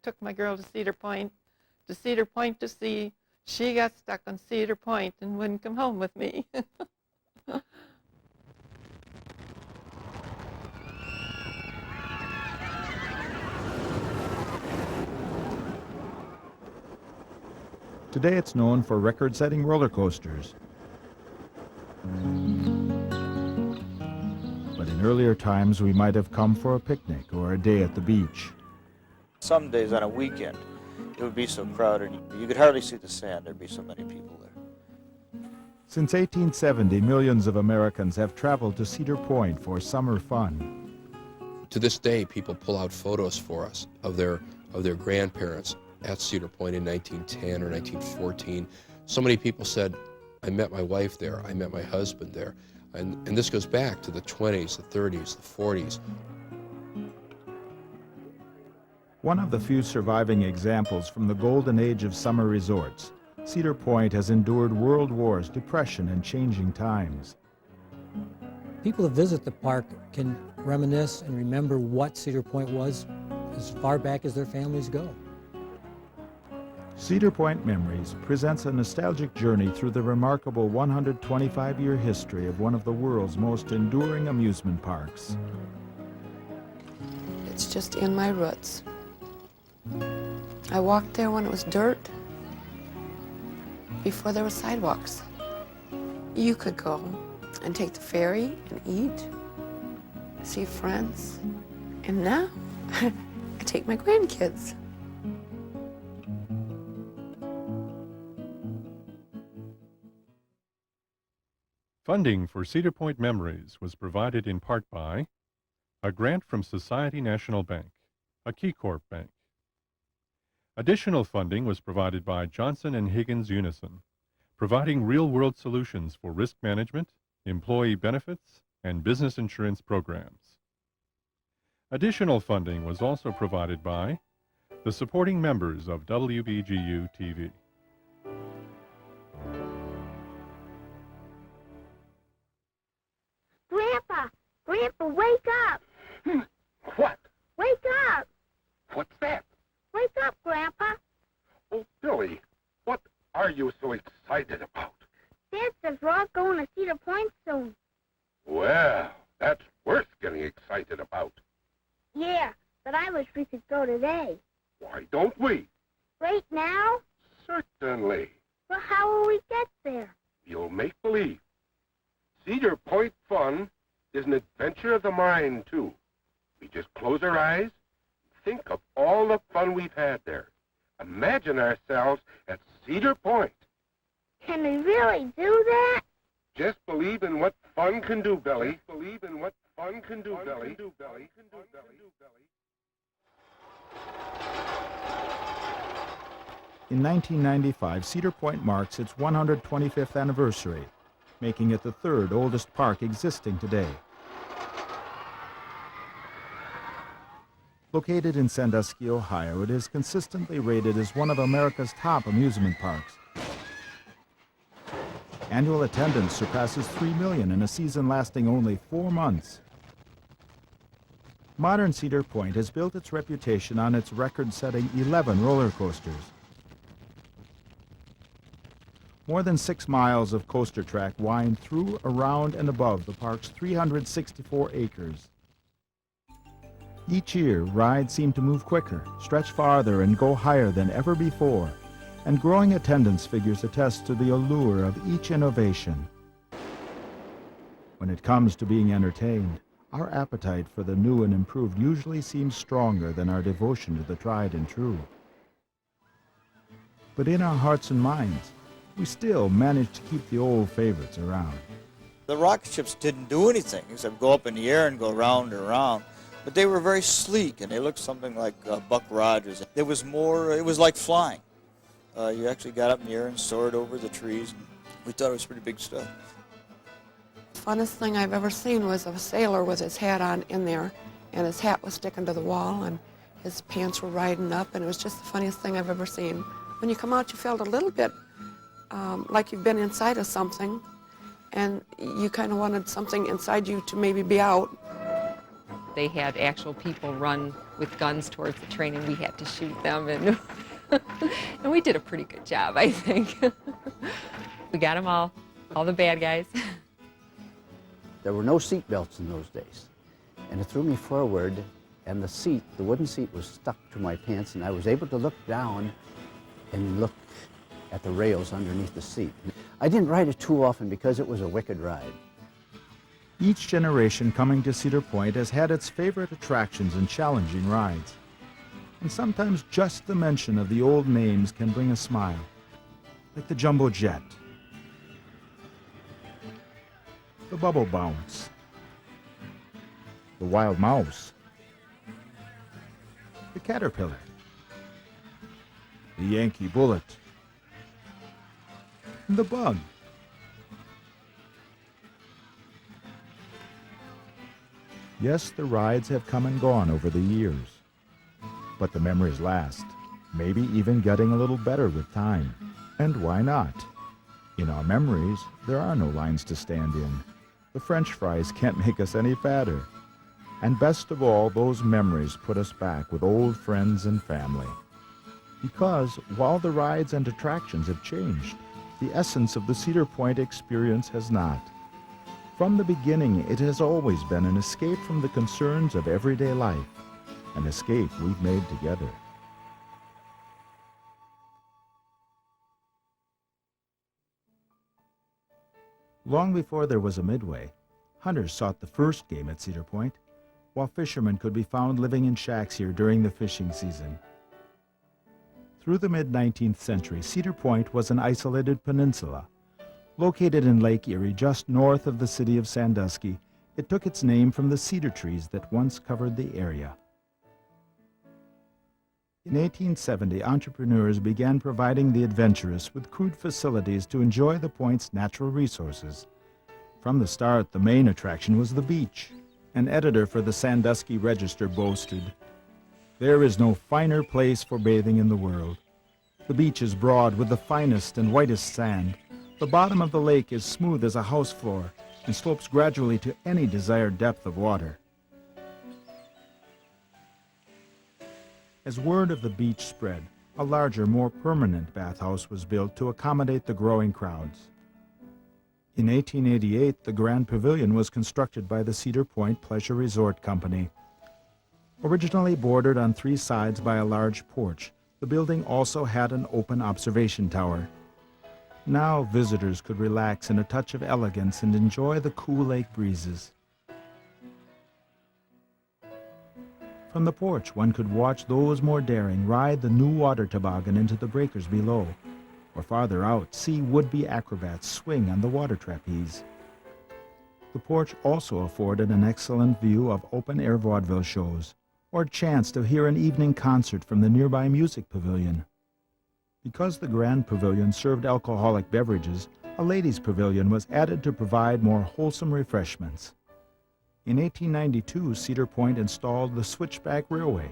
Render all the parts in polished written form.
took my girl to Cedar Point to see. She got stuck on Cedar Point and wouldn't come home with me. Today it's known for record-setting roller coasters. But in earlier times, we might have come for a picnic or a day at the beach. Some days on a weekend, it would be so crowded, you could hardly see the sand. There'd be so many people there. Since 1870, millions of Americans have traveled to Cedar Point for summer fun. To this day, people pull out photos for us of their grandparents at Cedar Point in 1910 or 1914. So many people said, I met my wife there, I met my husband there. And this goes back to the 20s, the 30s, the 40s. One of the few surviving examples from the golden age of summer resorts, Cedar Point has endured world wars, depression, and changing times. People that visit the park can reminisce and remember what Cedar Point was as far back as their families go. Cedar Point Memories presents a nostalgic journey through the remarkable 125-year history of one of the world's most enduring amusement parks. It's just in my roots. I walked there when it was dirt, before there were sidewalks. You could go and take the ferry and eat, see friends, and now I take my grandkids. Funding for Cedar Point Memories was provided in part by a grant from Society National Bank, a KeyCorp bank. Additional funding was provided by Johnson & Higgins Unison, providing real-world solutions for risk management, employee benefits, and business insurance programs. Additional funding was also provided by the supporting members of WBGU TV. Grandpa, wake up! What? Wake up! What's that? Wake up, Grandpa! Oh, Billy, what are you so excited about? Dad says we're all going to Cedar Point soon. Well, that's worth getting excited about. Yeah, but I wish we could go today. Why don't we? Right now? Certainly. Well, how will we get there? You'll make believe. Cedar Point fun is an adventure of the mind, too. We just close our eyes, think of all the fun we've had there. Imagine ourselves at Cedar Point. Can we really do that? Just believe in what fun can do, Billy. Believe in what fun can do, Billy. In 1995, Cedar Point marks its 125th anniversary, making it the third oldest park existing today. Located in Sandusky, Ohio, it is consistently rated as one of America's top amusement parks. Annual attendance surpasses 3 million in a season lasting only 4 months. Modern Cedar Point has built its reputation on its record-setting 11 roller coasters. More than 6 miles of coaster track wind through, around, and above the park's 364 acres. Each year, rides seem to move quicker, stretch farther, and go higher than ever before, and growing attendance figures attest to the allure of each innovation. When it comes to being entertained, our appetite for the new and improved usually seems stronger than our devotion to the tried and true. But in our hearts and minds, we still manage to keep the old favorites around. The rocket ships didn't do anything except go up in the air and go round and around. But they were very sleek, and they looked something like Buck Rogers. It was like flying. You actually got up in the air and soared over the trees. And we thought it was pretty big stuff. The funnest thing I've ever seen was a sailor with his hat on in there, and his hat was sticking to the wall, and his pants were riding up, and it was just the funniest thing I've ever seen. When you come out, you felt a little bit like you've been inside of something, and you kind of wanted something inside you to maybe be out. They had actual people run with guns towards the train, and we had to shoot them, and and we did a pretty good job, I think. We got them all the bad guys. There were no seat belts in those days, and it threw me forward, and the wooden seat was stuck to my pants, and I was able to look down and look at the rails underneath the seat. I didn't ride it too often because it was a wicked ride. Each generation coming to Cedar Point has had its favorite attractions and challenging rides. And sometimes just the mention of the old names can bring a smile, like the Jumbo Jet, the Bubble Bounce, the Wild Mouse, the Caterpillar, the Yankee Bullet, and the Bug. Yes, the rides have come and gone over the years, but the memories last, maybe even getting a little better with time. And why not? In our memories, there are no lines to stand in. The French fries can't make us any fatter. And best of all, those memories put us back with old friends and family. Because while the rides and attractions have changed, the essence of the Cedar Point experience has not. From the beginning, it has always been an escape from the concerns of everyday life, an escape we've made together. Long before there was a Midway, hunters sought the first game at Cedar Point, while fishermen could be found living in shacks here during the fishing season. Through the mid-19th century, Cedar Point was an isolated peninsula. Located in Lake Erie, just north of the city of Sandusky, it took its name from the cedar trees that once covered the area. In 1870, entrepreneurs began providing the adventurous with crude facilities to enjoy the point's natural resources. From the start, the main attraction was the beach. An editor for the Sandusky Register boasted, "There is no finer place for bathing in the world. The beach is broad with the finest and whitest sand. The bottom of the lake is smooth as a house floor and slopes gradually to any desired depth of water." As word of the beach spread, a larger, more permanent bathhouse was built to accommodate the growing crowds. In 1888, the Grand Pavilion was constructed by the Cedar Point Pleasure Resort Company. Originally bordered on three sides by a large porch, the building also had an open observation tower. Now visitors could relax in a touch of elegance and enjoy the cool lake breezes. From the porch, one could watch those more daring ride the new water toboggan into the breakers below, or farther out, see would-be acrobats swing on the water trapeze. The porch also afforded an excellent view of open-air vaudeville shows, or a chance to hear an evening concert from the nearby music pavilion. Because the Grand Pavilion served alcoholic beverages, a ladies' pavilion was added to provide more wholesome refreshments. In 1892, Cedar Point installed the Switchback Railway,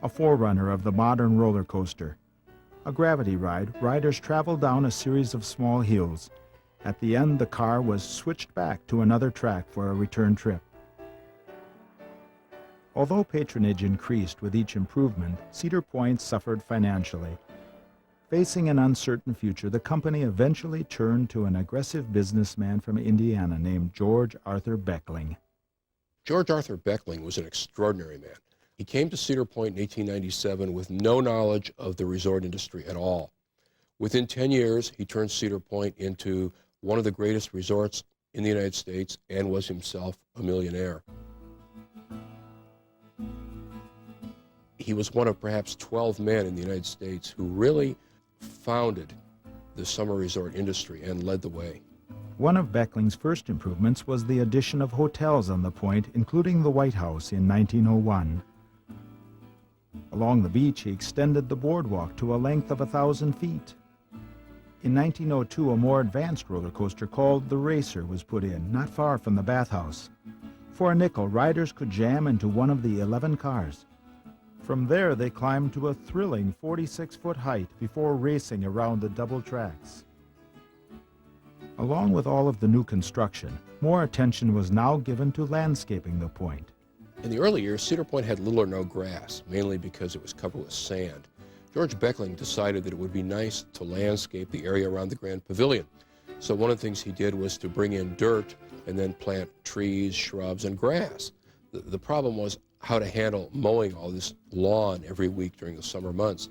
a forerunner of the modern roller coaster. A gravity ride, riders traveled down a series of small hills. At the end, the car was switched back to another track for a return trip. Although patronage increased with each improvement, Cedar Point suffered financially. Facing an uncertain future, the company eventually turned to an aggressive businessman from Indiana named George Arthur Beckling. George Arthur Beckling was an extraordinary man. He came to Cedar Point in 1897 with no knowledge of the resort industry at all. Within 10 years, he turned Cedar Point into one of the greatest resorts in the United States and was himself a millionaire. He was one of perhaps 12 men in the United States who really founded the summer resort industry and led the way. One of Beckling's first improvements was the addition of hotels on the point, including the White House in 1901. Along the beach, he extended the boardwalk to a length of 1,000 feet. In 1902, a more advanced roller coaster called the Racer was put in, not far from the bathhouse. For a nickel, riders could jam into one of the 11 cars. From there, they climbed to a thrilling 46-foot height before racing around the double tracks. Along with all of the new construction, more attention was now given to landscaping the point. In the early years, Cedar Point had little or no grass, mainly because it was covered with sand. George Beckling decided that it would be nice to landscape the area around the Grand Pavilion. So one of the things he did was to bring in dirt and then plant trees, shrubs, and grass. The problem was how to handle mowing all this lawn every week during the summer months.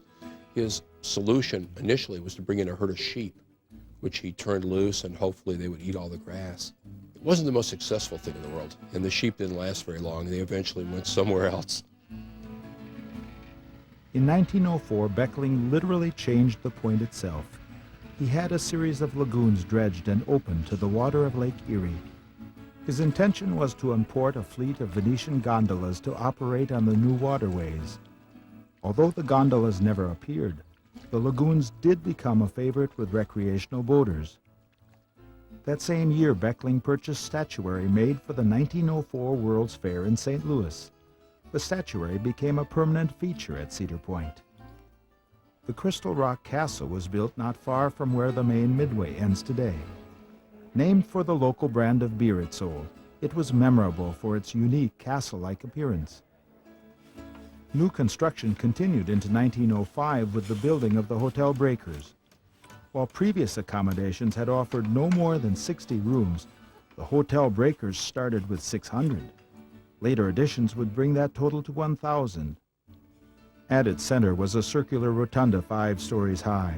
His solution initially was to bring in a herd of sheep, which he turned loose, and hopefully they would eat all the grass. It wasn't the most successful thing in the world, and the sheep didn't last very long. They eventually went somewhere else. In 1904, Beckling literally changed the point itself. He had a series of lagoons dredged and opened to the water of Lake Erie. His intention was to import a fleet of Venetian gondolas to operate on the new waterways. Although the gondolas never appeared, the lagoons did become a favorite with recreational boaters. That same year, Beckling purchased statuary made for the 1904 World's Fair in St. Louis. The statuary became a permanent feature at Cedar Point. The Crystal Rock Castle was built not far from where the main Midway ends today. Named for the local brand of beer it sold, it was memorable for its unique castle-like appearance. New construction continued into 1905 with the building of the Hotel Breakers. While previous accommodations had offered no more than 60 rooms, the Hotel Breakers started with 600. Later additions would bring that total to 1,000. At its center was a circular rotunda 5 stories high.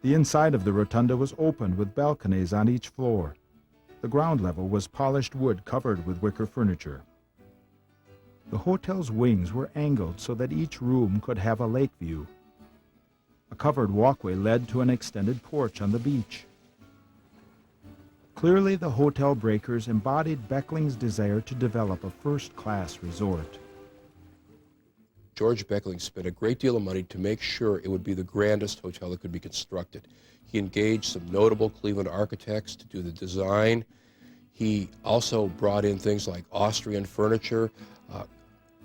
The inside of the rotunda was open with balconies on each floor. The ground level was polished wood covered with wicker furniture. The hotel's wings were angled so that each room could have a lake view. A covered walkway led to an extended porch on the beach. Clearly, the Hotel Breakers embodied Beckling's desire to develop a first-class resort. George Beckling spent a great deal of money to make sure it would be the grandest hotel that could be constructed. He engaged some notable Cleveland architects to do the design. He also brought in things like Austrian furniture,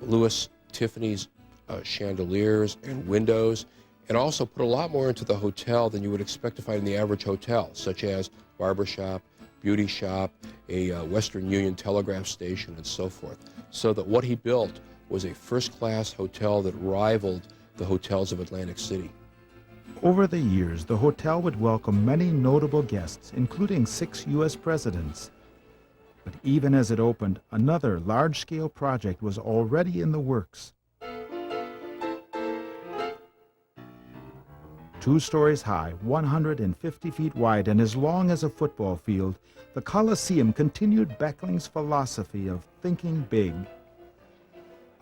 Louis Tiffany's chandeliers and windows, and also put a lot more into the hotel than you would expect to find in the average hotel, such as barbershop, beauty shop, a Western Union telegraph station, and so forth. So that what he built was a first-class hotel that rivaled the hotels of Atlantic City. Over the years, the hotel would welcome many notable guests, including 6 U.S. presidents. But even as it opened, another large-scale project was already in the works. 2 stories high, 150 feet wide, and as long as a football field, the Coliseum continued Beckling's philosophy of thinking big.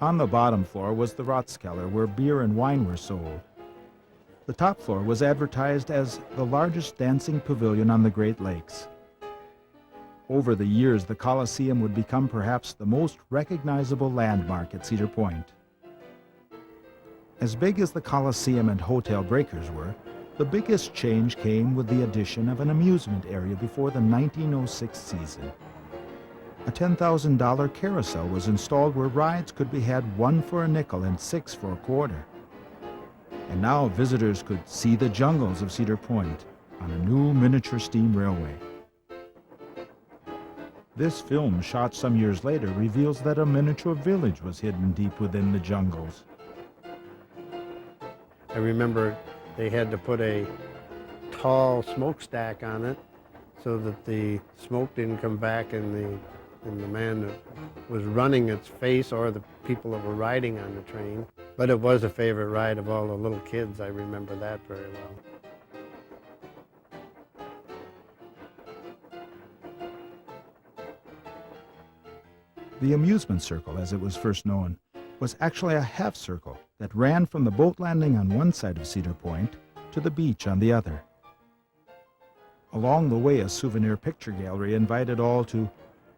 On the bottom floor was the Ratskeller, where beer and wine were sold. The top floor was advertised as the largest dancing pavilion on the Great Lakes. Over the years, the Coliseum would become perhaps the most recognizable landmark at Cedar Point. As big as the Coliseum and Hotel Breakers were, the biggest change came with the addition of an amusement area before the 1906 season. A $10,000 carousel was installed where rides could be had 1 for a nickel and 6 for a quarter. And now visitors could see the jungles of Cedar Point on a new miniature steam railway. This film, shot some years later, reveals that a miniature village was hidden deep within the jungles. I remember they had to put a tall smokestack on it so that the smoke didn't come back in the man that was running its face or the people that were riding on the train. But it was a favorite ride of all the little kids. I remember that very well. The amusement circle, as it was first known, was actually a half circle that ran from the boat landing on one side of Cedar Point to the beach on the other. Along the way, a souvenir picture gallery invited all to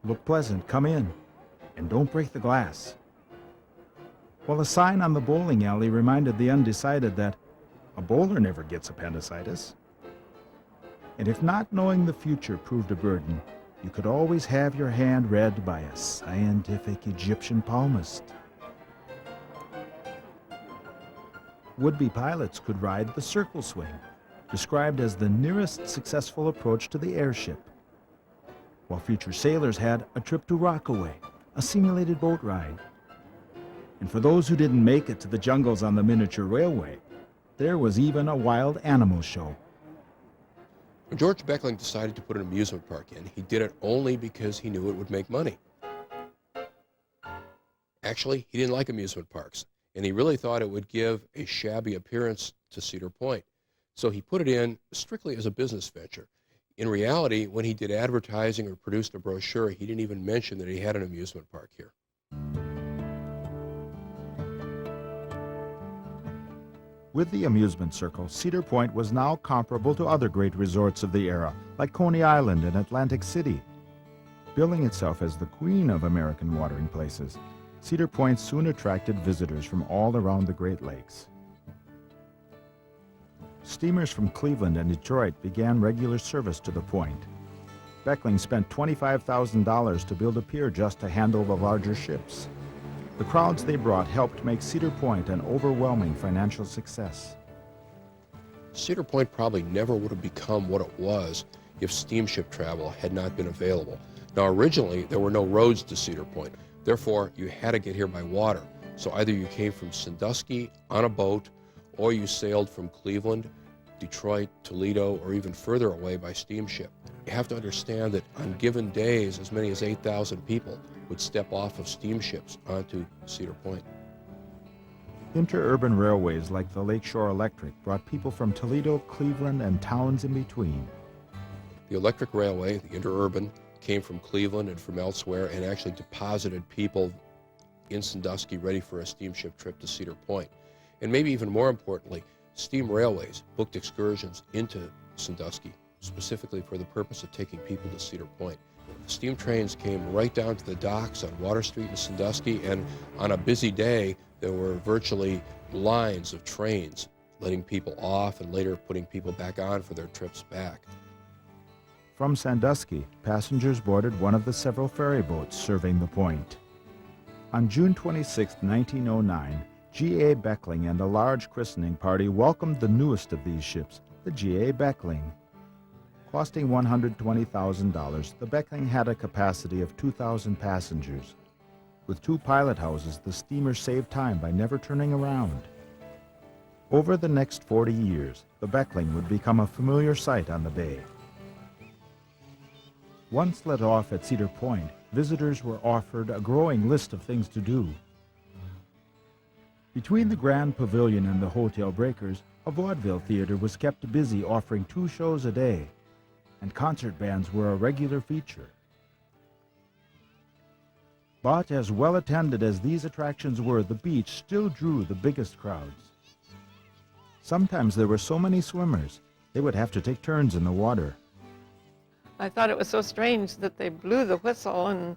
look pleasant, come in, and don't break the glass. While a sign on the bowling alley reminded the undecided that a bowler never gets appendicitis. And if not knowing the future proved a burden, you could always have your hand read by a scientific Egyptian palmist. Would-be pilots could ride the circle swing, described as the nearest successful approach to the airship, while future sailors had a trip to Rockaway, a simulated boat ride. And for those who didn't make it to the jungles on the miniature railway, there was even a wild animal show. When George Beckling decided to put an amusement park in, he did it only because he knew it would make money. Actually, he didn't like amusement parks, and he really thought it would give a shabby appearance to Cedar Point. So he put it in strictly as a business venture. In reality, when he did advertising or produced a brochure, he didn't even mention that he had an amusement park here. With the amusement circle, Cedar Point was now comparable to other great resorts of the era, like Coney Island and Atlantic City. Billing itself as the queen of American watering places, Cedar Point soon attracted visitors from all around the Great Lakes. Steamers from Cleveland and Detroit began regular service to the point. Beckling spent $25,000 to build a pier just to handle the larger ships. The crowds they brought helped make Cedar Point an overwhelming financial success. Cedar Point probably never would have become what it was if steamship travel had not been available. Now, originally, there were no roads to Cedar Point. Therefore, you had to get here by water. So either you came from Sandusky on a boat, or you sailed from Cleveland, Detroit, Toledo, or even further away by steamship. You have to understand that on given days, as many as 8,000 people would step off of steamships onto Cedar Point. Interurban railways like the Lakeshore Electric brought people from Toledo, Cleveland, and towns in between. The electric railway, the interurban, came from Cleveland and from elsewhere and actually deposited people in Sandusky ready for a steamship trip to Cedar Point. And maybe even more importantly, steam railways booked excursions into Sandusky, specifically for the purpose of taking people to Cedar Point. Steam trains came right down to the docks on Water Street in Sandusky, and on a busy day, there were virtually lines of trains letting people off and later putting people back on for their trips back. From Sandusky, passengers boarded one of the several ferry boats serving the point. On June 26, 1909, G.A. Beckling and a large christening party welcomed the newest of these ships, the G.A. Beckling. Costing $120,000, the Beckling had a capacity of 2,000 passengers. With 2 pilot houses, the steamer saved time by never turning around. Over the next 40 years, the Beckling would become a familiar sight on the bay. Once let off at Cedar Point, visitors were offered a growing list of things to do. Between the Grand Pavilion and the Hotel Breakers, a vaudeville theater was kept busy offering 2 shows a day, and concert bands were a regular feature. But as well attended as these attractions were, the beach still drew the biggest crowds. Sometimes there were so many swimmers, they would have to take turns in the water. I thought it was so strange that they blew the whistle, and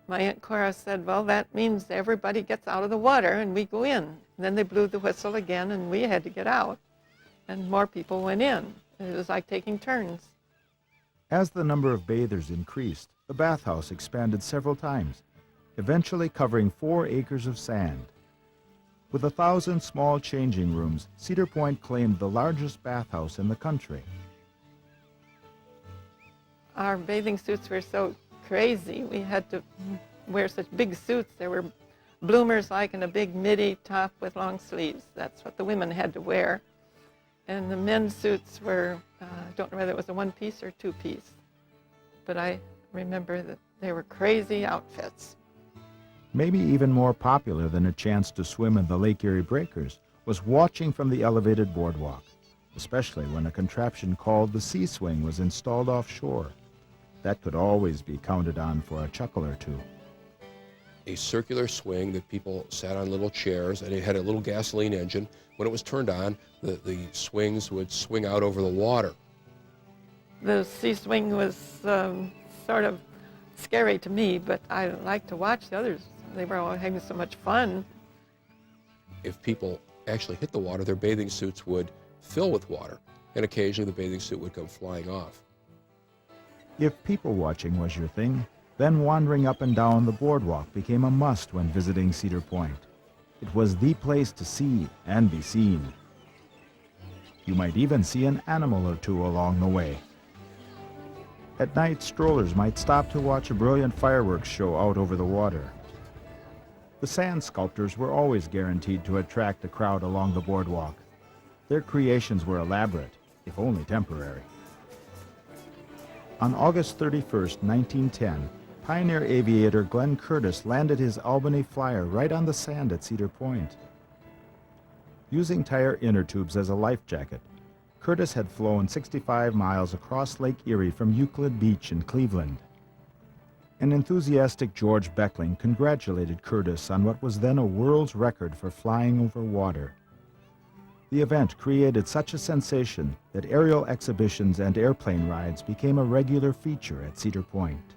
my Aunt Cora said, well, that means everybody gets out of the water and we go in. And then they blew the whistle again and we had to get out, and more people went in. It was like taking turns. As the number of bathers increased, the bathhouse expanded several times, eventually covering 4 acres of sand. With 1,000 small changing rooms, Cedar Point claimed the largest bathhouse in the country. Our bathing suits were so crazy. We had to wear such big suits. There were bloomers like in a big midi top with long sleeves. That's what the women had to wear. And the men's suits were, I don't know whether it was a 1-piece or 2-piece, but I remember that they were crazy outfits. Maybe even more popular than a chance to swim in the Lake Erie Breakers was watching from the elevated boardwalk, especially when a contraption called the Sea Swing was installed offshore. That could always be counted on for a chuckle or two. A circular swing that people sat on little chairs, and it had a little gasoline engine. When it was turned on, the swings would swing out over the water. The Sea Swing was sort of scary to me, but I liked to watch the others. They were all having so much fun. If people actually hit the water, their bathing suits would fill with water, and occasionally the bathing suit would come flying off. If people watching was your thing, then wandering up and down the boardwalk became a must when visiting Cedar Point. It was the place to see and be seen. You might even see an animal or two along the way. At night, strollers might stop to watch a brilliant fireworks show out over the water. The sand sculptors were always guaranteed to attract a crowd along the boardwalk. Their creations were elaborate, if only temporary. On August 31st, 1910, pioneer aviator Glenn Curtis landed his Albany Flyer right on the sand at Cedar Point. Using tire inner tubes as a life jacket, Curtis had flown 65 miles across Lake Erie from Euclid Beach in Cleveland. An enthusiastic George Beckling congratulated Curtis on what was then a world's record for flying over water. The event created such a sensation that aerial exhibitions and airplane rides became a regular feature at Cedar Point.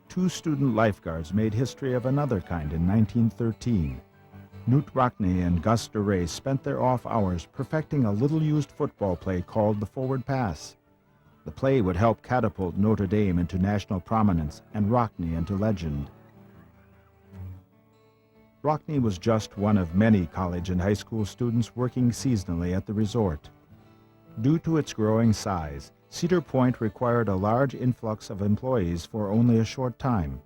Two student lifeguards made history of another kind in 1913. Newt Rockney and Gus DeRay spent their off hours perfecting a little-used football play called the forward pass. The play would help catapult Notre Dame into national prominence and Rockney into legend. Rockney was just one of many college and high school students working seasonally at the resort. Due to its growing size, Cedar Point required a large influx of employees for only a short time.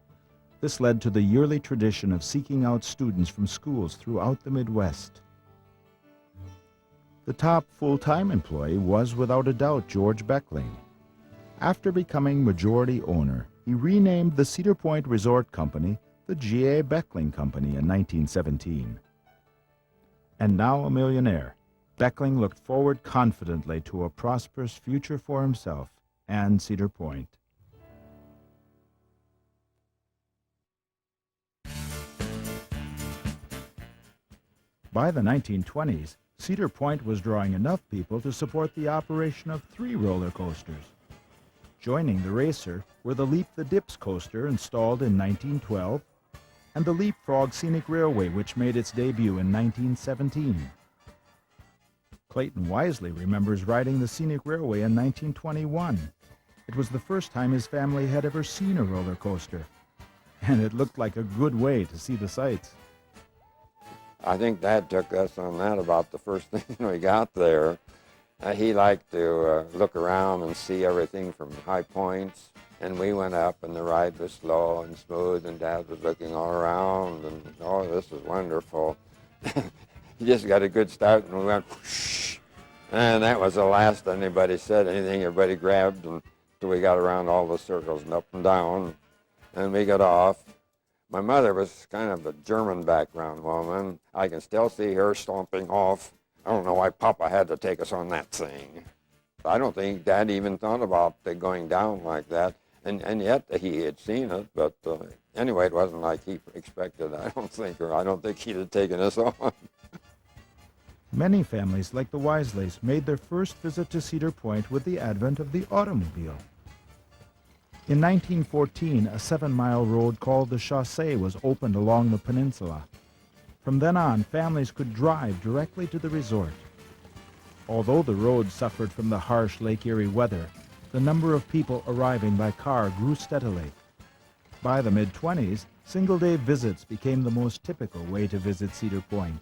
This led to the yearly tradition of seeking out students from schools throughout the Midwest. The top full-time employee was without a doubt George Beckling. After becoming majority owner, he renamed the Cedar Point Resort Company the G.A. Beckling Company in 1917. And now a millionaire, Beckling looked forward confidently to a prosperous future for himself and Cedar Point. By the 1920s, Cedar Point was drawing enough people to support the operation of 3 roller coasters. Joining the racer were the Leap the Dips coaster installed in 1912 and the Leapfrog Scenic Railway, which made its debut in 1917. Clayton Wisely remembers riding the Scenic Railway in 1921. It was the first time his family had ever seen a roller coaster, and it looked like a good way to see the sights. I think Dad took us on that about the first thing we got there. He liked to look around and see everything from high points, and we went up and the ride was slow and smooth, and Dad was looking all around and, oh, this is wonderful. He just got a good start and we went whoosh, and that was the last anybody said anything. Everybody grabbed until we got around all the circles and up and down, and we got off. My mother was kind of a German background woman. I can still see her stomping off. I don't know why Papa had to take us on that thing. I don't think Dad even thought about going down like that, and yet he had seen it, but anyway, it wasn't like he expected, I don't think, or I don't think he'd have taken us on. Many families, like the Wisleys, made their first visit to Cedar Point with the advent of the automobile. In 1914, a 7-mile road called the Chaussee was opened along the peninsula. From then on, families could drive directly to the resort. Although the road suffered from the harsh Lake Erie weather, the number of people arriving by car grew steadily. By the mid-20s, single-day visits became the most typical way to visit Cedar Point.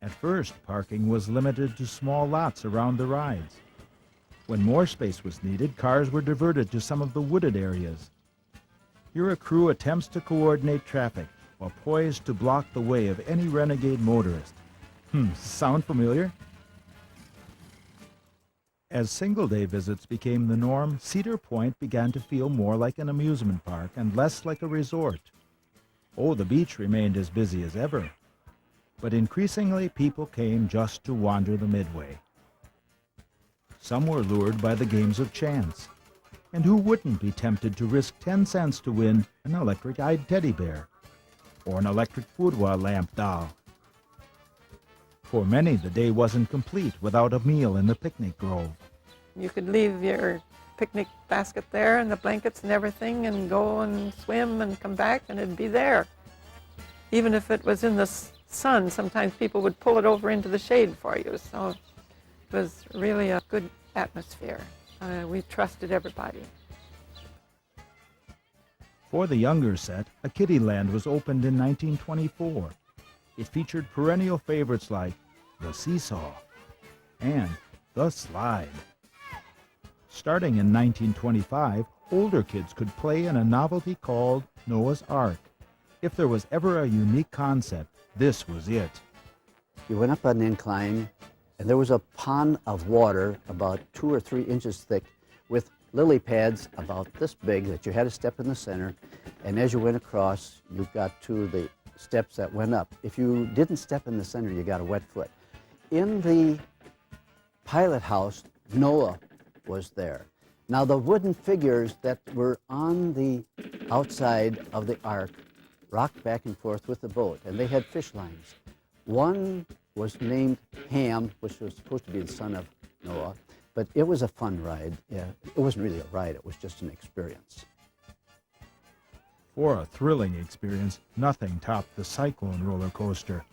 At first, parking was limited to small lots around the rides. When more space was needed, cars were diverted to some of the wooded areas. Here a crew attempts to coordinate traffic while poised to block the way of any renegade motorist. Sound familiar? As single-day visits became the norm, Cedar Point began to feel more like an amusement park and less like a resort. Oh, the beach remained as busy as ever. But increasingly, people came just to wander the Midway. Some were lured by the games of chance. And who wouldn't be tempted to risk 10 cents to win an electric-eyed teddy bear or an electric boudoir lamp doll? For many, the day wasn't complete without a meal in the picnic grove. You could leave your picnic basket there and the blankets and everything and go and swim and come back and it'd be there. Even if it was in the sun, sometimes people would pull it over into the shade for you. So it was really a good atmosphere. We trusted everybody. For the younger set, a kiddie land was opened in 1924. It featured perennial favorites like the seesaw and the slide. Starting in 1925, older kids could play in a novelty called Noah's Ark. If there was ever a unique concept, this was it. You went up an incline, and there was a pond of water about 2 or 3 inches thick with lily pads about this big that you had to step in the center. And as you went across, you got to the steps that went up. If you didn't step in the center, you got a wet foot. In the pilot house, Noah was there. Now, the wooden figures that were on the outside of the ark rocked back and forth with the boat, and they had fish lines. One was named Ham, which was supposed to be the son of Noah, but it was a fun ride. Yeah, it wasn't really a ride, it was just an experience. For a thrilling experience, nothing topped the Cyclone roller coaster.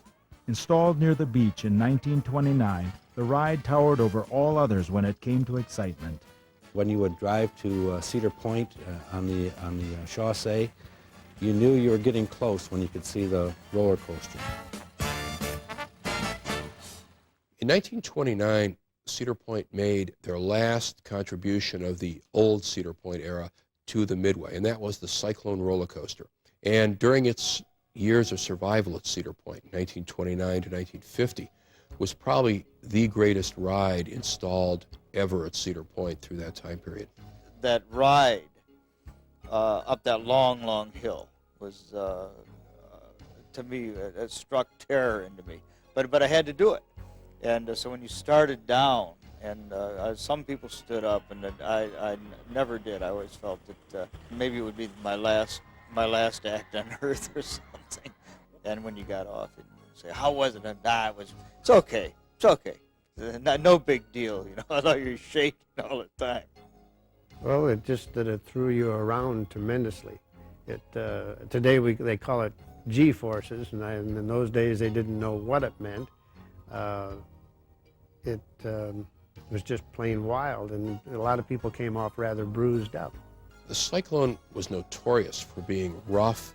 Installed near the beach in 1929, the ride towered over all others when it came to excitement. When you would drive to Cedar Point on the chaussee, you knew you were getting close when you could see the roller coaster. In 1929, Cedar Point made their last contribution of the old Cedar Point era to the Midway, and that was the Cyclone roller coaster. And during its years of survival at Cedar Point, 1929 to 1950, was probably the greatest ride installed ever at Cedar Point through that time period. That ride up that long, long hill was, to me, it struck terror into me. But I had to do it. And so when you started down, and some people stood up, and I never did. I always felt that maybe it would be my last act on earth or something. And when you got off, and you say, "How was it?" And it's okay. It's okay. No big deal, you know. I thought you were shaking all the time. Well, it just that it threw you around tremendously. Today they call it G-forces, and in those days they didn't know what it meant. It was just plain wild, and a lot of people came off rather bruised up. The Cyclone was notorious for being rough.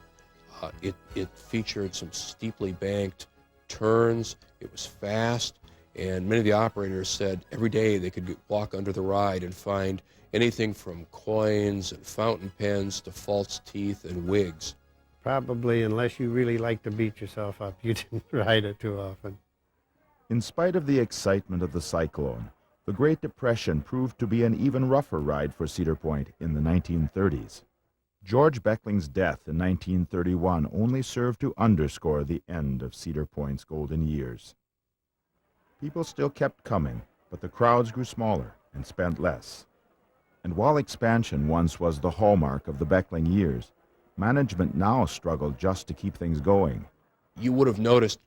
It featured some steeply banked turns. It was fast, and many of the operators said every day they could walk under the ride and find anything from coins and fountain pens to false teeth and wigs. Probably, unless you really like to beat yourself up, you didn't ride it too often. In spite of the excitement of the Cyclone, the Great Depression proved to be an even rougher ride for Cedar Point in the 1930s. George Beckling's death in 1931 only served to underscore the end of Cedar Point's golden years. People still kept coming, but the crowds grew smaller and spent less. And while expansion once was the hallmark of the Beckling years, management now struggled just to keep things going. You would have noticed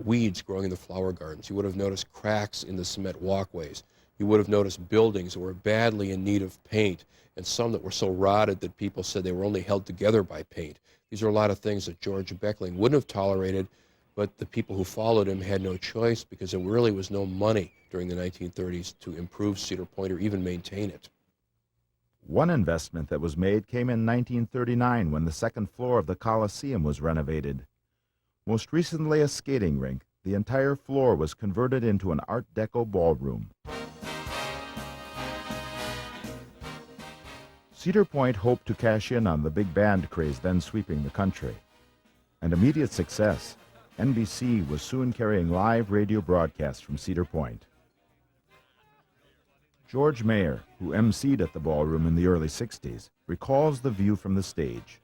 weeds growing in the flower gardens. You would have noticed cracks in the cement walkways. You would have noticed buildings that were badly in need of paint, and some that were so rotted that people said they were only held together by paint. These are a lot of things that George Beckling wouldn't have tolerated, but the people who followed him had no choice because there really was no money during the 1930s to improve Cedar Point or even maintain it. One investment that was made came in 1939 when the second floor of the Coliseum was renovated. Most recently a skating rink, the entire floor was converted into an Art Deco ballroom. Cedar Point hoped to cash in on the big band craze then sweeping the country. An immediate success, NBC was soon carrying live radio broadcasts from Cedar Point. George Mayer, who emceed at the ballroom in the early 60s, recalls the view from the stage.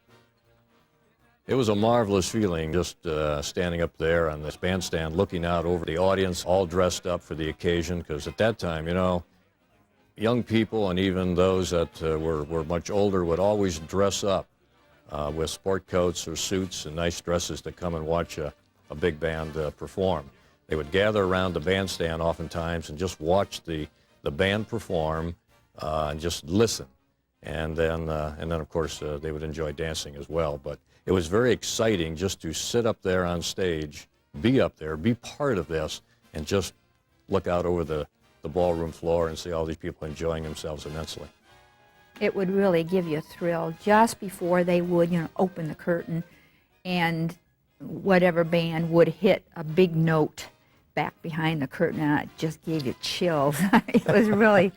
It was a marvelous feeling just standing up there on this bandstand looking out over the audience, all dressed up for the occasion, because at that time, you know, young people and even those that were much older would always dress up with sport coats or suits and nice dresses to come and watch a big band perform. They would gather around the bandstand oftentimes and just watch the band perform and just listen. And then of course, they would enjoy dancing as well. But it was very exciting just to sit up there on stage, be up there, be part of this, and just look out over the ballroom floor and see all these people enjoying themselves immensely. It would really give you a thrill just before they would, you know, open the curtain and whatever band would hit a big note back behind the curtain, and it just gave you chills. It was really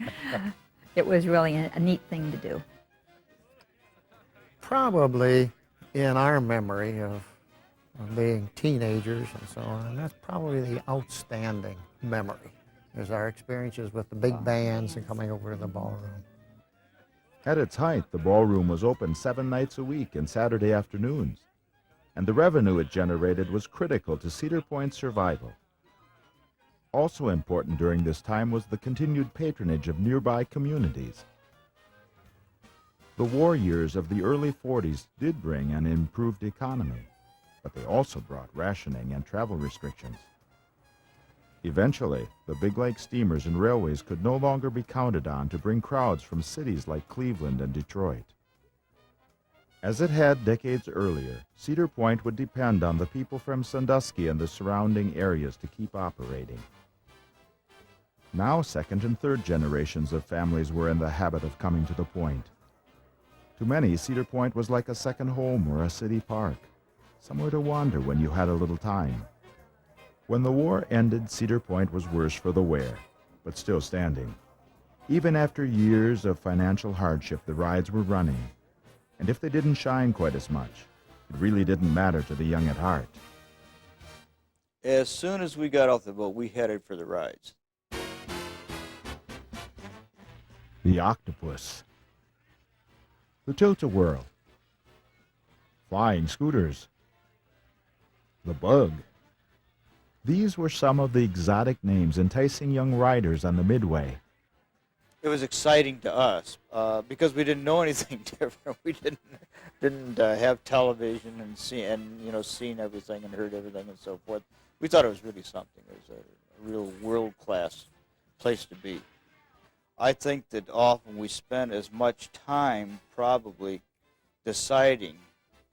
a neat thing to do. Probably in our memory of being teenagers and so on. And that's probably the outstanding memory, is our experiences with the big bands and coming over to the ballroom. At its height, the ballroom was open 7 nights a week and Saturday afternoons, and the revenue it generated was critical to Cedar Point's survival. Also important during this time was the continued patronage of nearby communities. The war years of the early 40s did bring an improved economy, but they also brought rationing and travel restrictions. Eventually, the Big Lake steamers and railways could no longer be counted on to bring crowds from cities like Cleveland and Detroit. As it had decades earlier, Cedar Point would depend on the people from Sandusky and the surrounding areas to keep operating. Now, second and third generations of families were in the habit of coming to the point. To many, Cedar Point was like a second home or a city park, somewhere to wander when you had a little time. When the war ended, Cedar Point was worse for the wear, but still standing. Even after years of financial hardship, the rides were running. And if they didn't shine quite as much, it really didn't matter to the young at heart. As soon as we got off the boat, we headed for the rides. The octopus, the tilt-a-whirl, flying scooters, the bug. These were some of the exotic names enticing young riders on the Midway. It was exciting to us because we didn't know anything different. We didn't have television and seen everything and heard everything and so forth. We thought it was really something. It was a real world-class place to be. I think that often we spent as much time probably deciding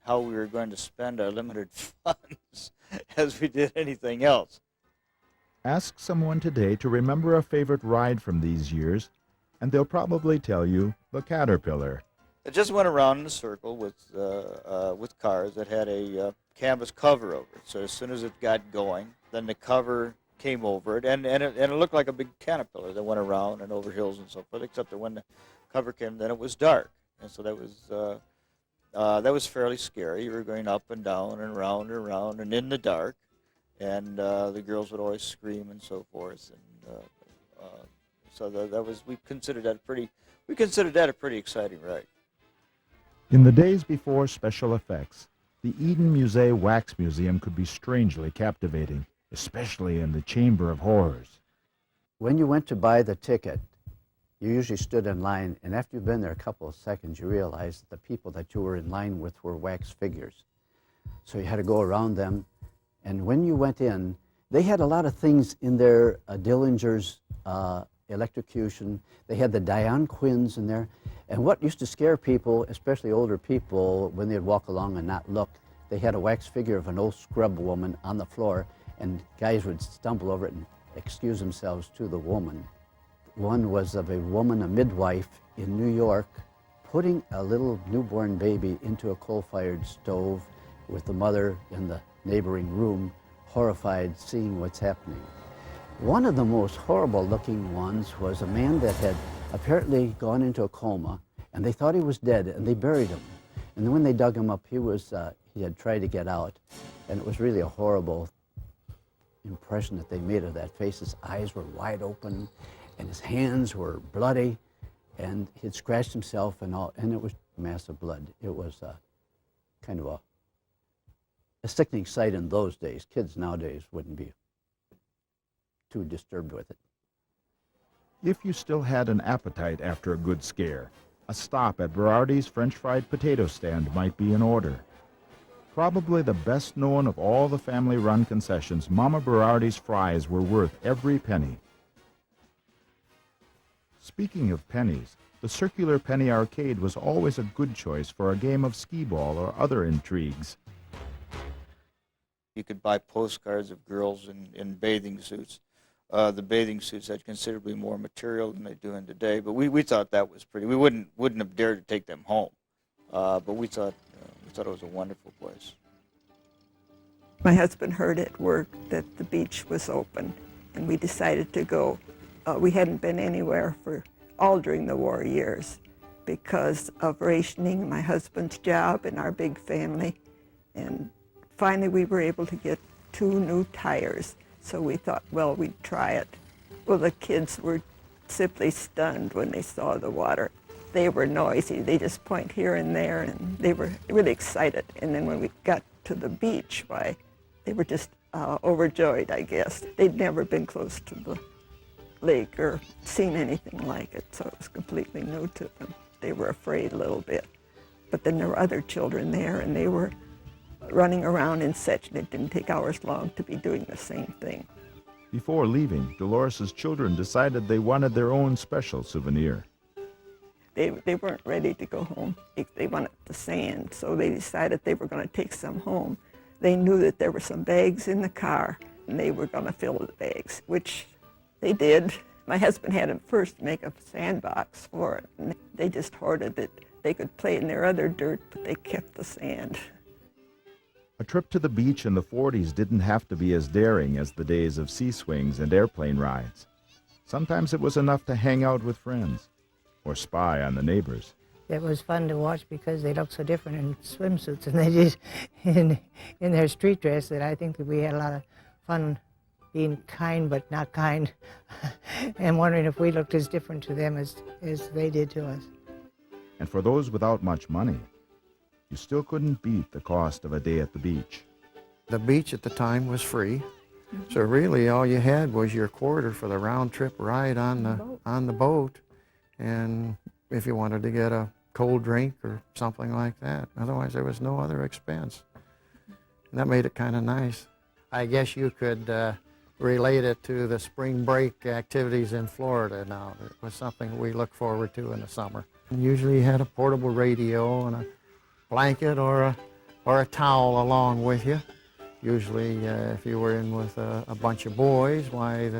how we were going to spend our limited funds as we did anything else. Ask someone today to remember a favorite ride from these years, and they'll probably tell you the Caterpillar. It just went around in a circle with cars that had a canvas cover over it. So as soon as it got going, then the cover came over it, and it looked like a big caterpillar that went around and over hills and so forth, except that when the cover came, then it was dark. And so that was fairly scary. You were going up and down and around and around and in the dark, and the girls would always scream and so forth. And so we considered that a pretty exciting ride. In the days before special effects, the Eden Musée Wax Museum could be strangely captivating, especially in the Chamber of Horrors. When you went to buy the ticket, you usually stood in line, and after you've been there a couple of seconds, you realized that the people that you were in line with were wax figures. So you had to go around them, and when you went in, they had a lot of things in there, Dillinger's electrocution. They had the Diane Quinns in there. And what used to scare people, especially older people, when they'd walk along and not look, they had a wax figure of an old scrub woman on the floor, and guys would stumble over it and excuse themselves to the woman. One was of a woman, a midwife in New York, putting a little newborn baby into a coal-fired stove with the mother in the neighboring room, horrified, seeing what's happening. One of the most horrible-looking ones was a man that had apparently gone into a coma, and they thought he was dead, and they buried him. And then when they dug him up, he had tried to get out, and it was really a horrible impression that they made of that face. His eyes were wide open, and his hands were bloody, and he'd scratched himself and all, and it was massive blood. It was kind of a sickening sight in those days. Kids nowadays wouldn't be too disturbed with it. If you still had an appetite after a good scare, a stop at Berardi's French fried potato stand might be in order. Probably the best known of all the family-run concessions, Mama Berardi's fries were worth every penny. Speaking of pennies, the circular penny arcade was always a good choice for a game of skee-ball or other intrigues. You could buy postcards of girls in bathing suits. The bathing suits had considerably more material than they do in today, but we thought that was pretty. We wouldn't have dared to take them home, but we thought it was a wonderful place. My husband heard at work that the beach was open, and we decided to go. We hadn't been anywhere for all during the war years because of rationing, my husband's job, and our big family. And finally we were able to get 2 new tires. So we thought, well, we'd try it. Well, the kids were simply stunned when they saw the water. They were noisy. They just point here and there, and they were really excited. And then when we got to the beach, why, they were just overjoyed, I guess. They'd never been close to the lake or seen anything like it, so it was completely new to them. They were afraid a little bit. But then there were other children there, and they were running around and such, and it didn't take hours long to be doing the same thing. Before leaving, Dolores's children decided they wanted their own special souvenir. They weren't ready to go home. They wanted the sand, so they decided they were going to take some home. They knew that there were some bags in the car, and they were going to fill the bags, which they did. My husband had them first make a sandbox for it, and they just hoarded it. They could play in their other dirt, but they kept the sand. A trip to the beach in the 40s didn't have to be as daring as the days of sea swings and airplane rides. Sometimes it was enough to hang out with friends or spy on the neighbors. It was fun to watch because they looked so different in swimsuits and they just in their street dress, that I think that we had a lot of fun being kind but not kind and wondering if we looked as different to them as they did to us. And for those without much money, you still couldn't beat the cost of a day at the beach. The beach at the time was free, so really all you had was your quarter for the round trip ride on the boat, and if you wanted to get a cold drink or something like that. Otherwise, there was no other expense. And that made it kind of nice. I guess you could relate it to the spring break activities in Florida now. It was something we look forward to in the summer. Usually you had a portable radio and a blanket or a towel along with you. Usually if you were in with a bunch of boys, why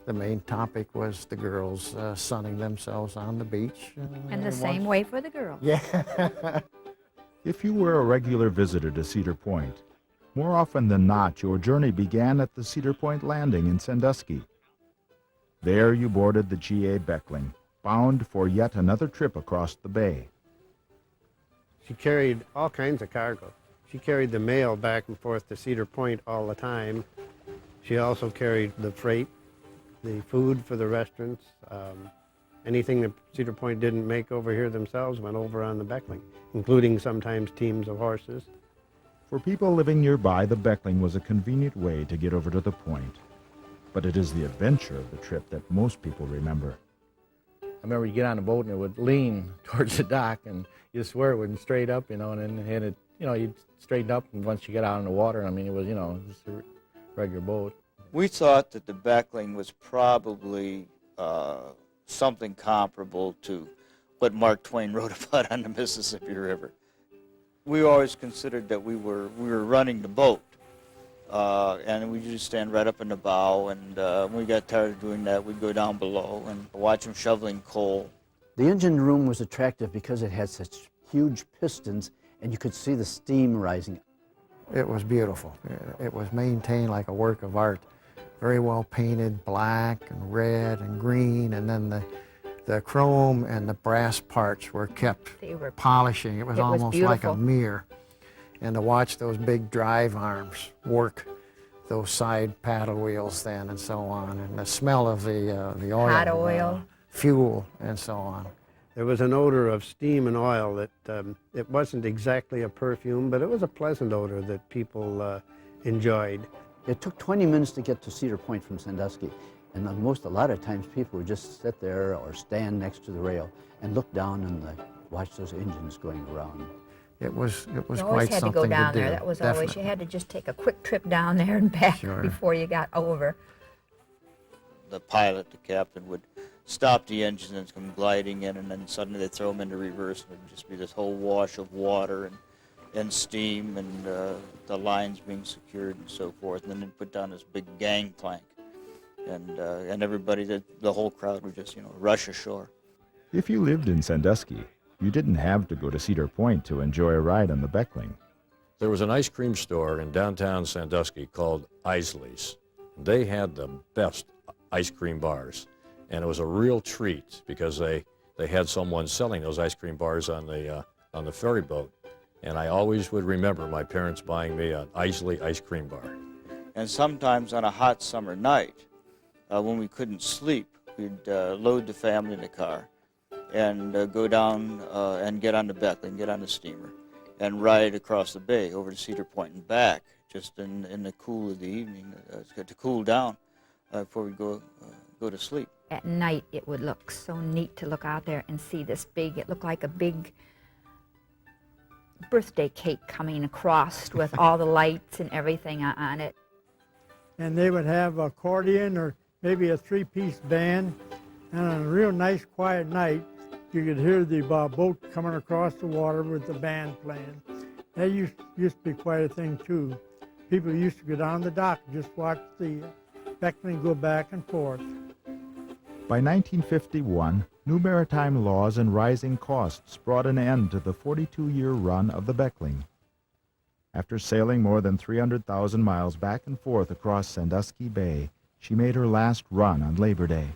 the main topic was the girls sunning themselves on the beach. And the same way for the girls. Yeah. If you were a regular visitor to Cedar Point, more often than not, your journey began at the Cedar Point Landing in Sandusky. There you boarded the G.A. Beckling, bound for yet another trip across the bay. She carried all kinds of cargo. She carried the mail back and forth to Cedar Point all the time. She also carried the freight, the food for the restaurants. Anything that Cedar Point didn't make over here themselves went over on the Beckling, including sometimes teams of horses. For people living nearby, the Beckling was a convenient way to get over to the point. But it is the adventure of the trip that most people remember. I remember you get on the boat and it would lean towards the dock, and you swear it wouldn't straight up, and then it, you'd straighten up, and once you get out in the water, I mean, it was, just a regular boat. We thought that the Beckling was probably something comparable to what Mark Twain wrote about on the Mississippi River. We always considered that we were running the boat, and we just stand right up in the bow, and when we got tired of doing that, we'd go down below and watch them shoveling coal. The engine room was attractive because it had such huge pistons, and you could see the steam rising. It was beautiful. It was maintained like a work of art. Very well painted, black and red and green, and then the chrome and the brass parts were kept polishing. It was almost like a mirror. And to watch those big drive arms work, those side paddle wheels then and so on, and the smell of the oil, hot oil, fuel and so on. There was an odor of steam and oil that it wasn't exactly a perfume, but it was a pleasant odor that people enjoyed. It took 20 minutes to get to Cedar Point from Sandusky, and a lot of times people would just sit there or stand next to the rail and look down and watch those engines going around. It was you quite always had something to go down do. there. That was Definitely. always, you had to just take a quick trip down there and back before you got over. The pilot, the captain, would stop the engine and come gliding in, and then suddenly they'd throw them into reverse, and it would just be this whole wash of water and steam, and the lines being secured and so forth. And then they'd put down this big gangplank, and everybody, the whole crowd would just, rush ashore. If you lived in Sandusky, you didn't have to go to Cedar Point to enjoy a ride on the Beckling. There was an ice cream store in downtown Sandusky called Isley's. They had the best ice cream bars, and it was a real treat because they had someone selling those ice cream bars on the ferry boat, And I always would remember my parents buying me an Isley ice cream bar. And sometimes on a hot summer night, when we couldn't sleep, we'd load the family in the car and go down and get on the Beckling, get on the steamer, and ride across the bay over to Cedar Point and back, just in the cool of the evening, to cool down before we go to sleep. At night, it would look so neat to look out there and see this big, it looked like a big birthday cake coming across with all the lights and everything on it. And they would have an accordion or maybe a three-piece band, and on a real nice quiet night, you could hear the boat coming across the water with the band playing. That used to be quite a thing too. People used to go down the dock and just watch the Beckling go back and forth. By 1951, new maritime laws and rising costs brought an end to the 42-year run of the Beckling. After sailing more than 300,000 miles back and forth across Sandusky Bay, she made her last run on Labor Day.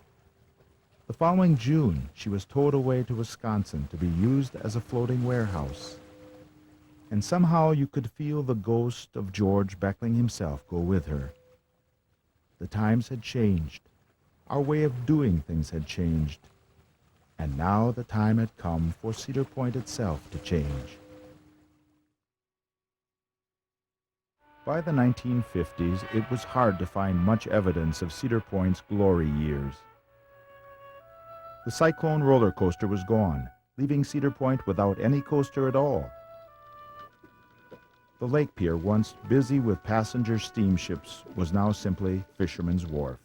The following June, she was towed away to Wisconsin to be used as a floating warehouse. And somehow you could feel the ghost of George Beckling himself go with her. The times had changed. Our way of doing things had changed. And now the time had come for Cedar Point itself to change. By the 1950s, it was hard to find much evidence of Cedar Point's glory years. The Cyclone roller coaster was gone, leaving Cedar Point without any coaster at all. The lake pier, once busy with passenger steamships, was now simply Fisherman's Wharf.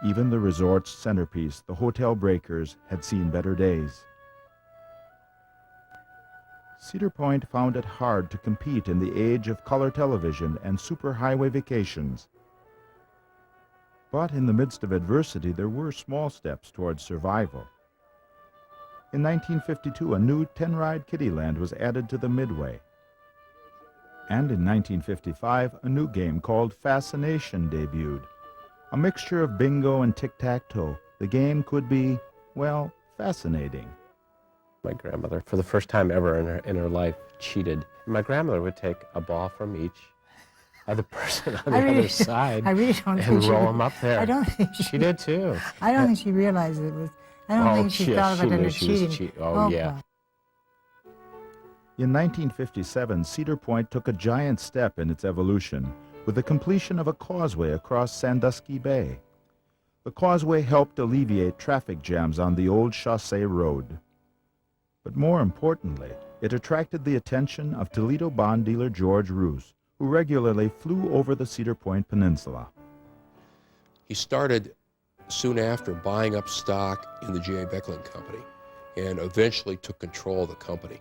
Even the resort's centerpiece, the Hotel Breakers, had seen better days. Cedar Point found it hard to compete in the age of color television and superhighway vacations. But in the midst of adversity, there were small steps towards survival. In 1952, a new 10-ride Kiddieland was added to the Midway. And in 1955, a new game called Fascination debuted. A mixture of bingo and tic-tac-toe, the game could be, well, fascinating. My grandmother, for the first time ever in her life, cheated. My grandmother would take a ball from each other person on the other side I really don't and think roll them up there. I don't think she did too. I don't think she realized it was. I don't think she thought of it as cheating. Oh, yeah. In 1957, Cedar Point took a giant step in its evolution with the completion of a causeway across Sandusky Bay. The causeway helped alleviate traffic jams on the old Chaussee Road. But more importantly, it attracted the attention of Toledo bond dealer George Roos, who regularly flew over the Cedar Point Peninsula. He started soon after buying up stock in the J.A. Beckling Company and eventually took control of the company.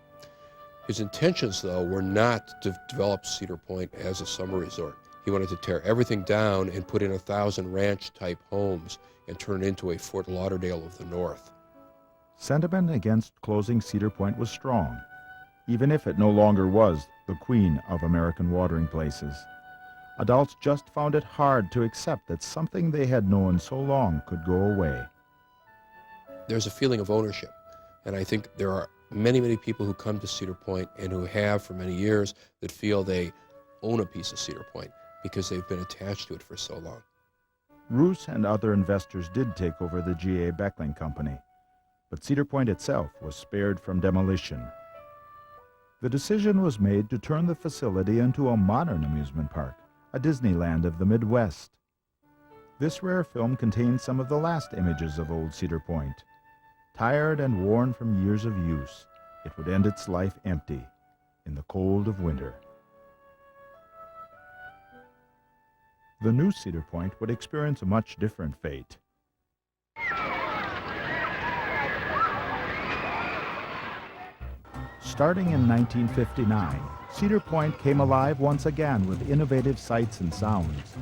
His intentions, though, were not to develop Cedar Point as a summer resort. He wanted to tear everything down and put in 1,000 ranch-type homes and turn it into a Fort Lauderdale of the North. Sentiment against closing Cedar Point was strong, even if it no longer was the queen of American watering places. Adults just found it hard to accept that something they had known so long could go away. There's a feeling of ownership, and I think there are many, many people who come to Cedar Point and who have for many years that feel they own a piece of Cedar Point because they've been attached to it for so long. Roos and other investors did take over the G.A. Beckling Company, but Cedar Point itself was spared from demolition. The decision was made to turn the facility into a modern amusement park, a Disneyland of the Midwest. This rare film contains some of the last images of old Cedar Point. Tired and worn from years of use, it would end its life empty in the cold of winter. The new Cedar Point would experience a much different fate. Starting in 1959, Cedar Point came alive once again with innovative sights and sounds.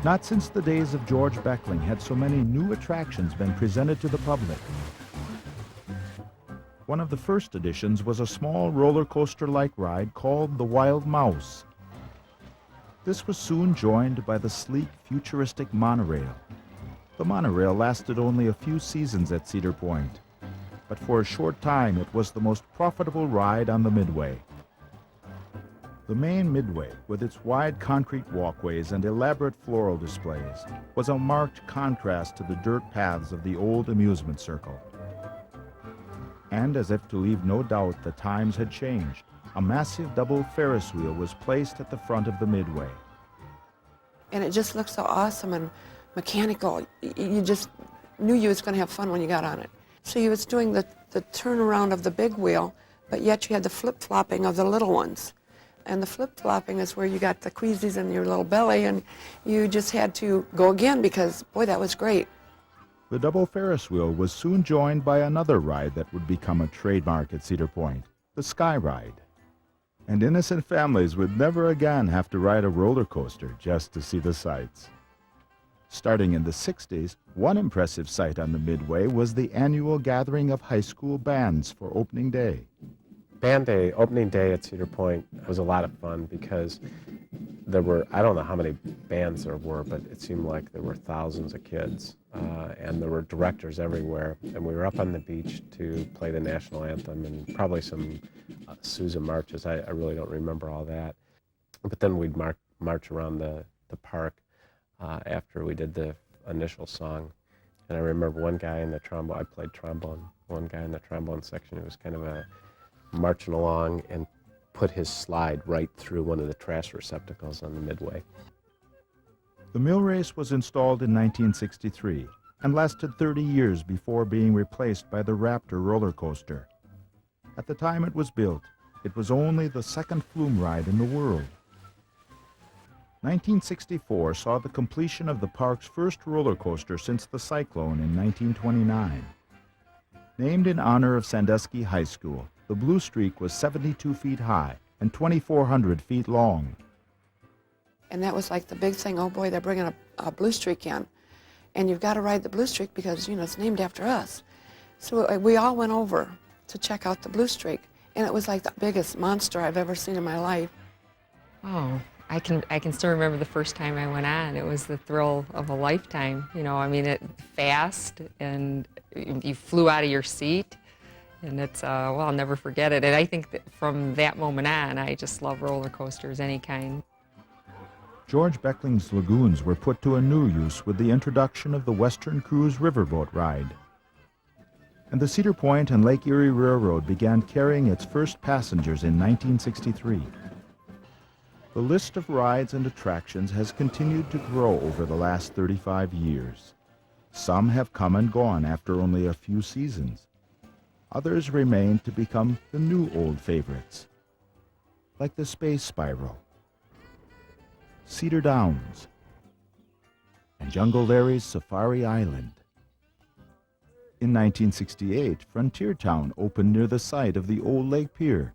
Not since the days of George Beckling had so many new attractions been presented to the public. One of the first additions was a small roller coaster-like ride called the Wild Mouse. This was soon joined by the sleek, futuristic monorail. The monorail lasted only a few seasons at Cedar Point, but for a short time it was the most profitable ride on the Midway. The main Midway, with its wide concrete walkways and elaborate floral displays, was a marked contrast to the dirt paths of the old amusement circle. And as if to leave no doubt the times had changed, a massive double Ferris wheel was placed at the front of the Midway. And it just looked so awesome and mechanical. You just knew you was going to have fun when you got on it. So you was doing the turnaround of the big wheel, but yet you had the flip-flopping of the little ones. And the flip-flopping is where you got the queasies in your little belly, and you just had to go again because, boy, that was great. The double Ferris wheel was soon joined by another ride that would become a trademark at Cedar Point, the Sky Ride. And innocent families would never again have to ride a roller coaster just to see the sights. Starting in the 60s, one impressive sight on the Midway was the annual gathering of high school bands for opening day. Band Day, opening day at Cedar Point was a lot of fun because there were, I don't know how many bands there were, but it seemed like there were thousands of kids, and there were directors everywhere, and we were up on the beach to play the national anthem and probably some Sousa marches. I really don't remember all that. But then we'd march around the park after we did the initial song. And I remember one guy in the trombone, I played trombone, one guy in the trombone section who was kind of marching along and put his slide right through one of the trash receptacles on the Midway. The mill race was installed in 1963 and lasted 30 years before being replaced by the Raptor roller coaster. At the time it was built, it was only the second flume ride in the world. 1964 saw the completion of the park's first roller coaster since the cyclone in 1929. Named in honor of Sandusky High School, the Blue Streak was 72 feet high and 2,400 feet long. And that was like the big thing, oh boy, they're bringing a Blue Streak in. And you've got to ride the Blue Streak because, you know, it's named after us. So we all went over to check out the Blue Streak. And it was like the biggest monster I've ever seen in my life. Oh, I can still remember the first time I went on. It was the thrill of a lifetime. You know, I mean, it fast, and you flew out of your seat. And it's, well, I'll never forget it. And I think that from that moment on, I just love roller coasters, any kind. George Beckling's lagoons were put to a new use with the introduction of the Western Cruise Riverboat ride. And the Cedar Point and Lake Erie Railroad began carrying its first passengers in 1963. The list of rides and attractions has continued to grow over the last 35 years. Some have come and gone after only a few seasons. Others remain to become the new old favorites, like the Space Spiral, Cedar Downs, and Jungle Larry's Safari Island. In 1968, Frontier Town opened near the site of the old Lake Pier.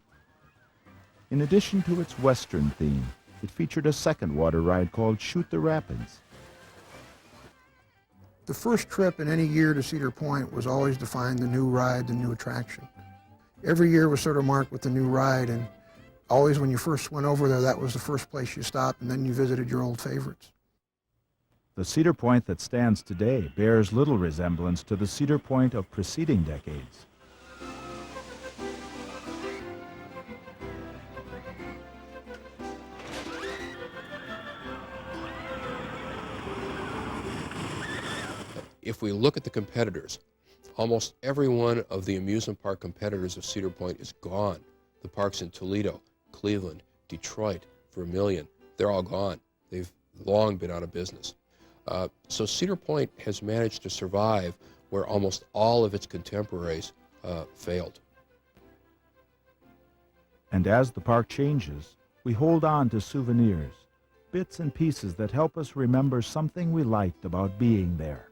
In addition to its western theme, it featured a second water ride called Shoot the Rapids. The first trip in any year to Cedar Point was always to find the new ride, the new attraction. Every year was sort of marked with the new ride, and always when you first went over there, that was the first place you stopped, and then you visited your old favorites. The Cedar Point that stands today bears little resemblance to the Cedar Point of preceding decades. If we look at the competitors, almost every one of the amusement park competitors of Cedar Point is gone. The parks in Toledo, Cleveland, Detroit, Vermilion, they're all gone. They've long been out of business. So Cedar Point has managed to survive where almost all of its contemporaries failed. And as the park changes, we hold on to souvenirs, bits and pieces that help us remember something we liked about being there.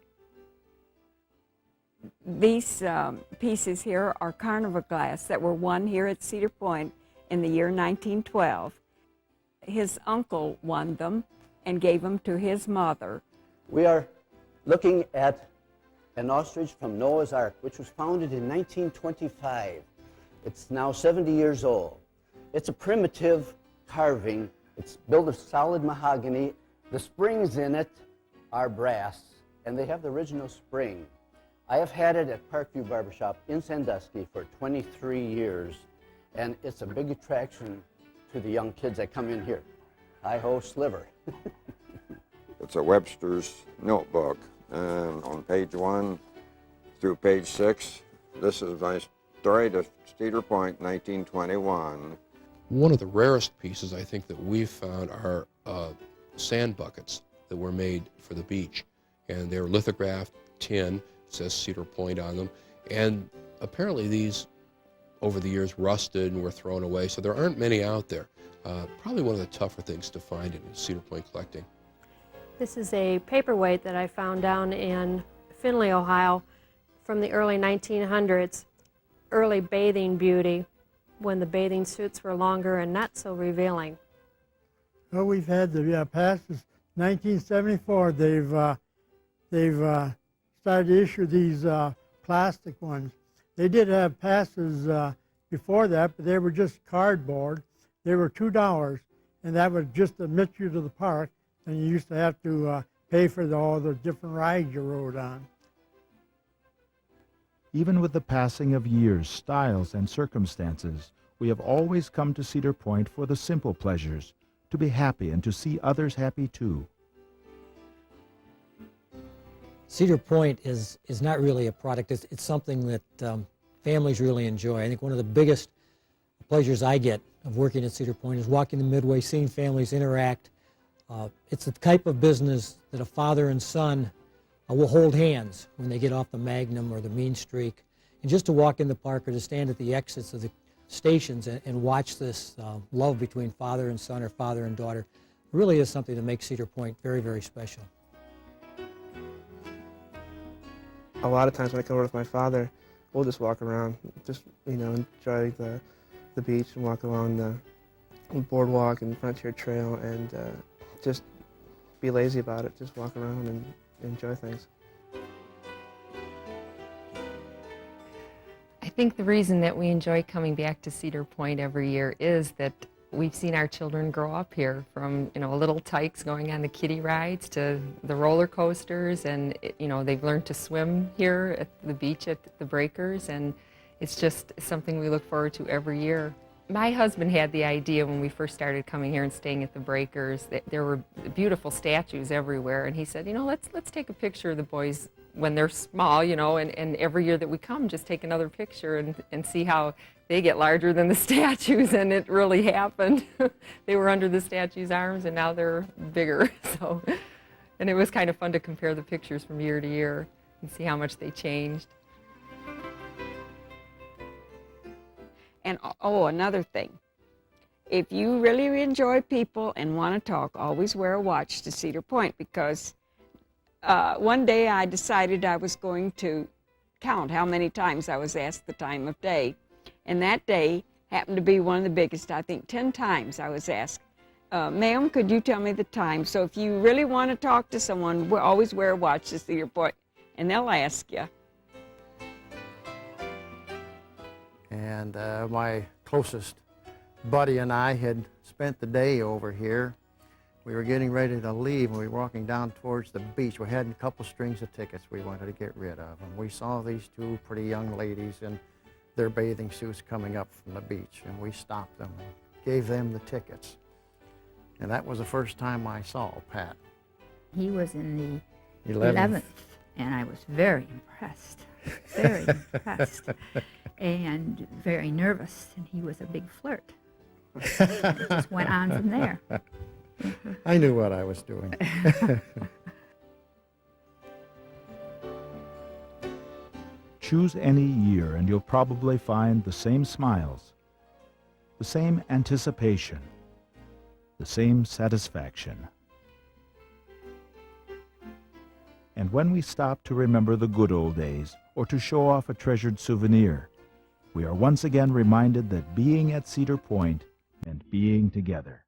These pieces here are carnival glass that were won here at Cedar Point in the year 1912. His uncle won them and gave them to his mother. We are looking at an ostrich from Noah's Ark, which was founded in 1925. It's now 70 years old. It's a primitive carving. It's built of solid mahogany. The springs in it are brass, and they have the original spring. I have had it at Parkview Barbershop in Sandusky for 23 years, and it's a big attraction to the young kids that come in here. Hi-ho, Sliver. It's a Webster's notebook, and on page 1 through page 6, this is my story to Cedar Point, 1921. One of the rarest pieces I think that we've found are sand buckets that were made for the beach. And they're lithographed tin, it says Cedar Point on them. And apparently these, over the years, rusted and were thrown away, so there aren't many out there. Probably one of the tougher things to find in Cedar Point collecting. This is a paperweight that I found down in Findlay, Ohio from the early 1900s. Early bathing beauty when the bathing suits were longer and not so revealing. Well, we've had the passes. 1974, they've started to issue these plastic ones. They did have passes before that, but they were just cardboard. They were $2, and that would just admit you to the park, and you used to have to pay for all the different rides you rode on. Even with the passing of years, styles, and circumstances, we have always come to Cedar Point for the simple pleasures, to be happy and to see others happy too. Cedar Point is not really a product. It's something that families really enjoy. I think one of the biggest pleasures I get of working at Cedar Point is walking the Midway, seeing families interact. It's the type of business that a father and son will hold hands when they get off the Magnum or the Mean Streak. And just to walk in the park or to stand at the exits of the stations and watch this love between father and son or father and daughter really is something that makes Cedar Point very, very special. A lot of times when I come over with my father, we'll just walk around, just, enjoy the beach and walk along the boardwalk and Frontier Trail and just be lazy about it, just walk around and enjoy things. I think the reason that we enjoy coming back to Cedar Point every year is that we've seen our children grow up here from, little tykes going on the kiddie rides to the roller coasters, and, they've learned to swim here at the beach at the breakers, and it's just something we look forward to every year. My husband had the idea when we first started coming here and staying at the breakers that there were beautiful statues everywhere, and he said, let's take a picture of the boys when they're small, and every year that we come, just take another picture and see how they get larger than the statues, and it really happened. They were under the statue's arms, and now they're bigger. And it was kind of fun to compare the pictures from year to year and see how much they changed. And another thing, if you really enjoy people and want to talk, always wear a watch to Cedar Point, because one day I decided I was going to count how many times I was asked the time of day. And that day happened to be one of the biggest. I think 10 times I was asked, ma'am, could you tell me the time? So if you really want to talk to someone, always wear a watch to Cedar Point, and they'll ask you. And my closest buddy and I had spent the day over here. We were getting ready to leave, and we were walking down towards the beach. We had a couple strings of tickets we wanted to get rid of, and we saw these two pretty young ladies in their bathing suits coming up from the beach, and we stopped them and gave them the tickets. And that was the first time I saw Pat. He was in the 11th, and I was very impressed, very impressed, and very nervous, and he was a big flirt. It just went on from there. I knew what I was doing. Choose any year and you'll probably find the same smiles, the same anticipation, the same satisfaction. And when we stop to remember the good old days or to show off a treasured souvenir, we are once again reminded that being at Cedar Point meant being together.